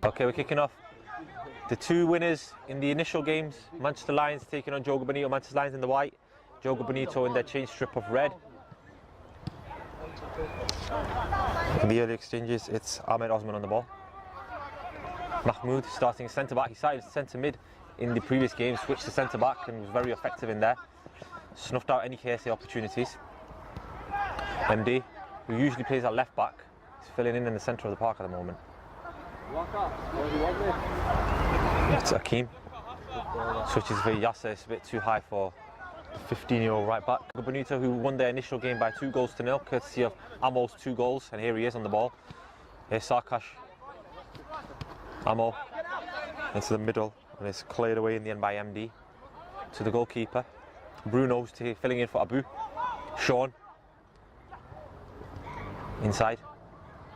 Okay, we're kicking off. The two winners in the initial games, Manchester Lions taking on Joga Bonito, Manchester Lions in the white, Joga Bonito in their change strip of red. In the early exchanges, it's Ahmed Osman on the ball. Mahmoud starting centre back. He started centre mid in the previous game, switched to centre back and was very effective in there. Snuffed out any KSA opportunities. MD, who usually plays at left back, is filling in the centre of the park at the moment. It's Akeem. Switches for Yasser. It's a bit too high for the 15-year-old right back. Bonito, who won their initial game by 2-0, courtesy of Amo's 2 goals, and here he is on the ball. Here's Sarkash. Amo into the middle, and it's cleared away in the end by MD to the goalkeeper. Bruno's filling in for Abu. Sean inside.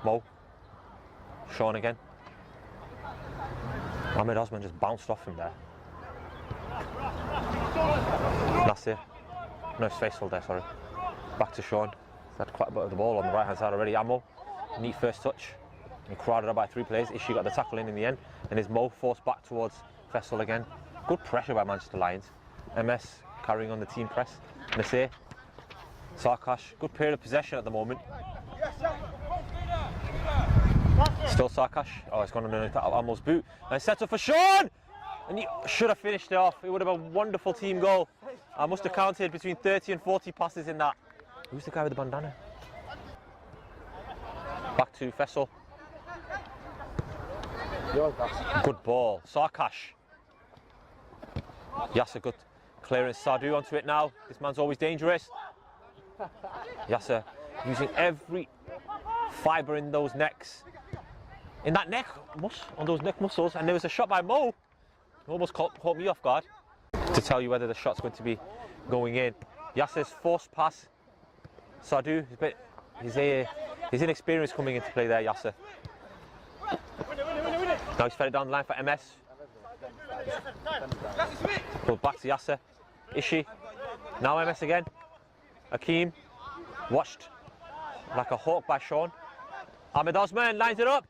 Mo. Sean again. Ahmed Osman just bounced off him there. Nasir. No, it's Faisal there, sorry. Back to Sean. He's had quite a bit of the ball on the right hand side already. Amo. Neat first touch. And crowded up by 3 players. Ishi got the tackle in the end. And is Mo forced back towards Faisal again. Good pressure by Manchester Lions. MS carrying on the team press. Nasir. Sarkash. Good period of possession at the moment. Still Sarkash. Oh, it's gone underneath Amo's boot. And it's set up for Sean! And he should have finished it off. It would have been a wonderful team goal. I must have counted between 30 and 40 passes in that. Who's the guy with the bandana? Back to Faisal. Good ball. Sarkash. Yasser, good clearance. Sadu onto it now. This man's always dangerous. Yasser using every fibre in those necks. In that neck, on those neck muscles, and there was a shot by Mo. Almost caught me off guard. To tell you whether the shot's going to be going in. Yasser's forced pass. Sadu, his inexperience coming into play there, Yasser. Now he's fed it down the line for MS. Pulled back to Yasser. Ishi. Now MS again. Akeem. Watched like a hawk by Sean. Ahmed Osman lines it up.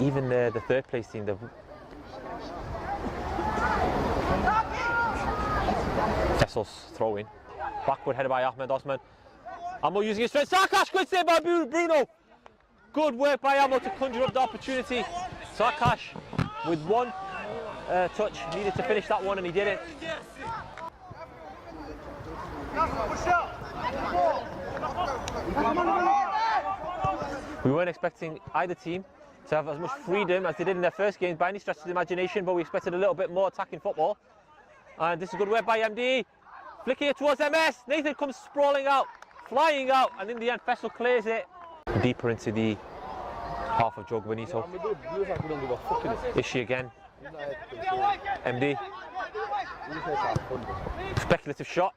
Even the third place team, Faisal's throwing. Backward headed by Ahmed Osman. Amo using his strength. Sarkash, good save by Bruno. Good work by Amo to conjure up the opportunity. Sarkash with one touch needed to finish that one, and he did it. We weren't expecting either team to have as much freedom as they did in their first games by any stretch of the imagination, but we expected a little bit more attacking football. And this is good work by MD. Flicking it towards MS. Nathan comes sprawling out, flying out, and in the end Faisal clears it. Deeper into the half of Joga Bonito. Ishi again. MD. Speculative shot.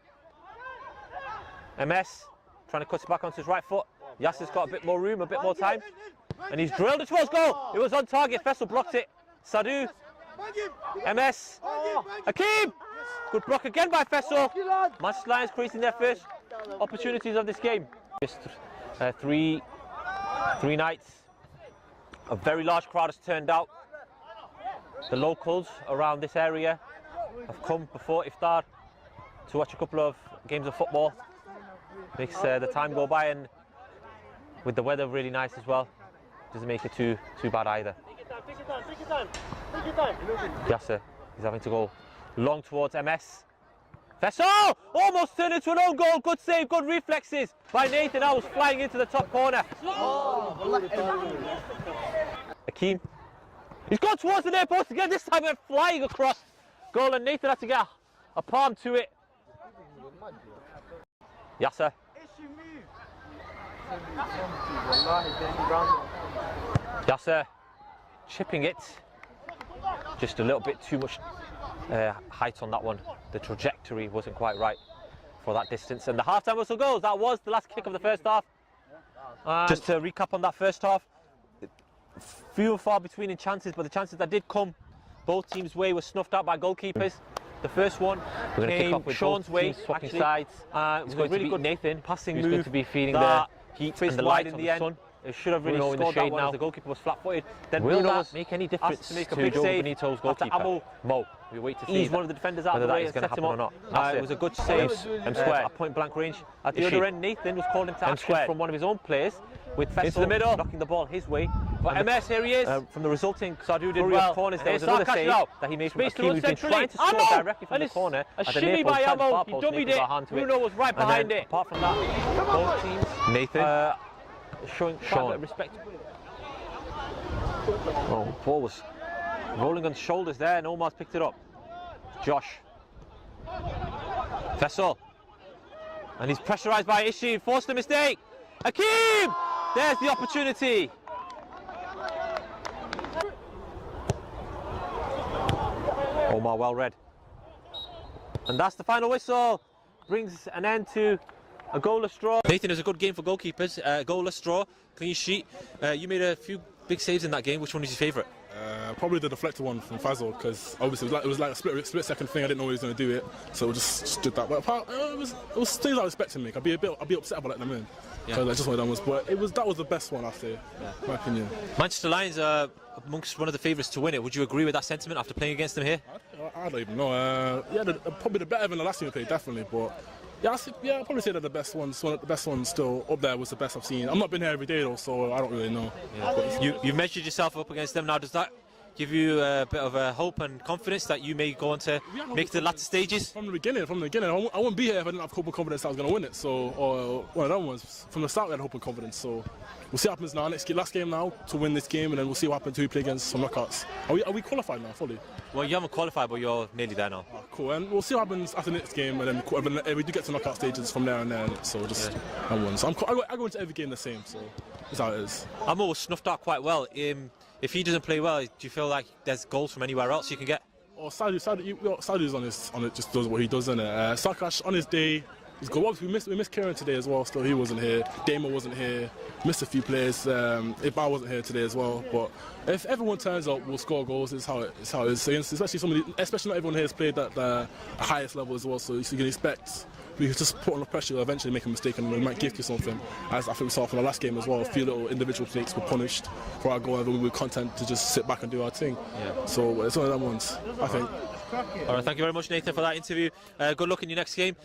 MS trying to cut it back onto his right foot. Yasser's got a bit more room, a bit more time. And he's drilled it towards goal. It was on target. Faisal blocked it. Sadu. MS. Akeem. Good block again by Faisal. Manchester Lions creating their first opportunities of this game. Just three nights. A very large crowd has turned out. The locals around this area have come before iftar to watch a couple of games of football. Makes the time go by, and with the weather really nice as well, doesn't make it too bad either. Yasser is having to go long towards MS. Faisal almost turned into an own goal. Good save, good reflexes by Nathan. I was flying into the top corner. Akeem. He's gone towards the near post again. This time went flying across goal, and Nathan had to get a palm to it. Yasser. Yasser chipping it. Just a little bit too much height on that one. The trajectory wasn't quite right for that distance. And the half-time whistle goes. That was the last kick of the first half. Just to recap on that first half, few and far between in chances, but the chances that did come both teams' way were snuffed out by goalkeepers. The first one came Sean's way, swapping sides. It was a really good Nathan passing move. Going to be feeding the heat Faced and the wide light in of the the end. sun. It should have really Bruno in the scored that shade one now. as the goalkeeper was flat-footed. Then Will Bruno that make any difference to make a to big Joga save Bonito's after goalkeeper? Amo Mo, we wait to see eased one of the defenders out of whether the that way is and going to set him happen or up. not. It was a good save square. at point-blank range. At the Is other she? end, Nathan was called into action squared. from one of his own players, with Into Fessel the middle. knocking the ball his way. But MS, here he is. From the resulting Sadu did flurry well. of corners, there Here's was another Sarkash save now. that he made from Space to Akeem, run who's been centrally. trying to score Amo! directly from And the it's corner. a At the shimmy near by post, tried the Amo. far He post, dummied Nathan got it. a hand to Bruno was right And then, behind it. Apart from that, both teams Nathan. showing quite a Sean. bit of respect. Oh, ball was rolling on shoulders there, and Omar's picked it up. Josh. Fessel. And he's pressurised by Ishi, forced a mistake. Akeem! There's the opportunity. Omar well read. And that's the final whistle. Brings an end to a goalless draw. Nathan, it was a good game for goalkeepers. Goalless draw, clean sheet. You made a few big saves in that game. Which one was your favourite? Probably the deflected one from Fazal, because obviously it was like a split second thing. I didn't know he was going to do it, so we just did that. But apart, it was things I was expecting. I'd be upset about letting them in, because that's just what I done was. But that was the best one, I say, in my opinion. Manchester Lions are amongst one of the favourites to win it. Would you agree with that sentiment after playing against them here? I don't even know. Probably the better than the last team we played, definitely. But I'd probably say that the best ones still up there was the best I've seen. I've not been here every day though, so I don't really know. Yeah. You measured yourself up against them now. Does that give you a bit of hope and confidence that you may go on to make it to the latter stages? From the beginning, I wouldn't be here if I didn't have hope and confidence that I was going to win it. So, or one of them was from the start we had hope and confidence. So, we'll see what happens now. Last game now to win this game, and then we'll see what happens to who play against some knockouts. Are we qualified now fully? Well, you haven't qualified, but you're nearly there now. Cool, and we'll see what happens after the next game, and then we do get to knockout stages from there and then. So just and one. So I go into every game the same. So that's how it is. Amo was snuffed out quite well. If he doesn't play well, do you feel like there's goals from anywhere else you can get? Oh, Sadu's on it, just does what he does, innit? Sarkash on his day, he's good. Obviously, we missed Kieran today as well. Still, he wasn't here. Damo wasn't here. Missed a few players. Ibar wasn't here today as well. But if everyone turns up, we'll score goals. It's how it is. Especially not everyone here has played at the highest level as well. So you can expect. We just put on the pressure, you'll eventually make a mistake and we might gift you something. As I think we saw from the last game as well, a few little individual mistakes were punished for our goal and we were content to just sit back and do our thing. Yeah. So it's one of them ones, I think. All right, thank you very much, Nathan, for that interview. Good luck in your next game.